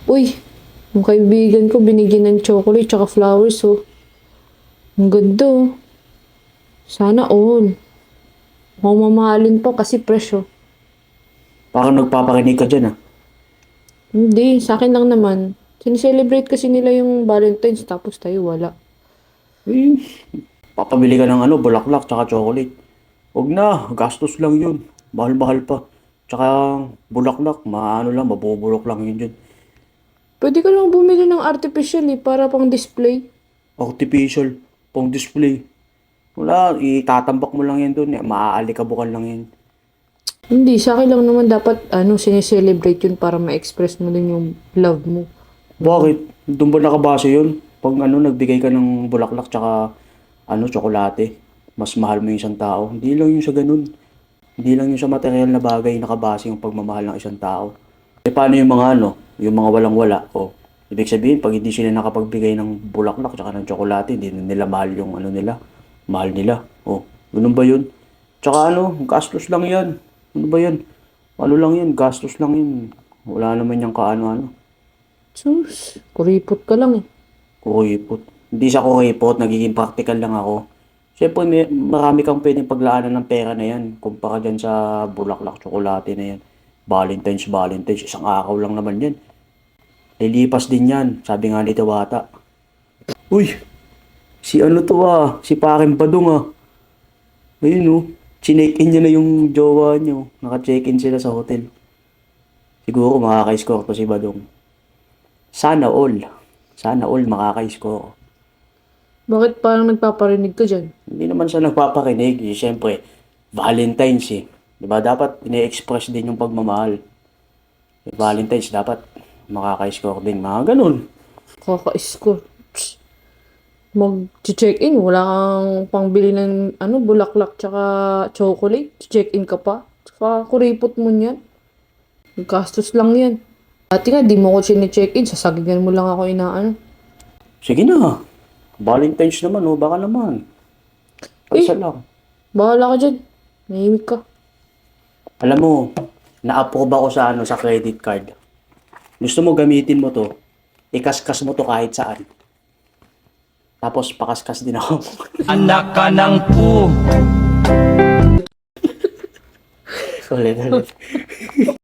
Uy, yung kaibigan ko binigyan ng chocolate tsaka flowers, oh. Ang ganda, oh. Sana all. Mukhang mamahalin to kasi fresh, oh. Parang nagpapakinig ka dyan ah. Hindi, sa akin lang naman. Sineselebrate kasi nila yung Valentine's tapos tayo wala. Eh, papabili ka ng bulaklak tsaka chocolate. Huwag na, gastos lang yun. Mahal-mahal pa. Tsaka bulaklak, maano lang, mabubulok lang yun dyan. Pwede ka lang bumili ng artificial eh, para pang display. Artificial, pang display. Wala, itatambak mo lang yan dun. Maaalikabukan lang yan. Hindi, sa akin lang naman dapat sineselebrate yun para ma-express mo din yung love mo. Bakit? Doon ba nakabase yun? Pag nagbigay ka ng bulaklak tsaka tsokolate, mas mahal mo yung isang tao. Hindi lang yung sa ganun. Hindi lang yung sa material na bagay nakabase yung pagmamahal ng isang tao. Eh paano yung mga yung mga walang-wala? O, ibig sabihin, pag hindi sila nakapagbigay ng bulaklak tsaka ng tsokolate, hindi na nila mahal yung nila. Mahal nila. O, ganun ba yun? Tsaka gastos lang yan. Ano ba yan? Ano lang yan, gastos lang yun. Wala naman yung kaano-ano. Sus, kuripot ka lang eh. Kuripot. Hindi siya kuripot, nagiging practical lang ako. Siyempre, marami kang pwedeng paglaanan ng pera na yan. Kumpara dyan sa bulaklak, tsokolate na yan. Valentine's, isang araw lang naman yan. Lilipas din yan, sabi nga ni Tawata. Uy, si si Paring Badong ah. Ayun oh, chinek-in niya na yung jowa niyo. Naka-check-in sila sa hotel. Siguro makaka-score to si Badong. Sana all. Sana all makaka-score. Bakit parang nagpaparinig ka dyan? Hindi naman siya nagpapakinig. Siyempre, Valentine's eh. 'Di ba? Dapat ine-express din yung pagmamahal. Valentine's dapat makaka-score din. Mga ganun. Kaka-score. Mag-check-in, wala kang pangbili ng bulaklak tsaka chocolate. Check-in ka pa. Saka kuripot mo niyan. Gastos lang yan. Dati nga, di mo ko sine-check-in. Sasagingan mo lang ako inaano. Sige na. Valentine's naman oh. Baka naman. Eh, Paisa lang. bahala ka dyan. Nahimik ka. Alam mo, na-approve ako sa credit card. Gusto mo gamitin mo to. Ikaskas mo to kahit saan. Tapos pakaskas din ako. Anak ka ng pu. Ulit.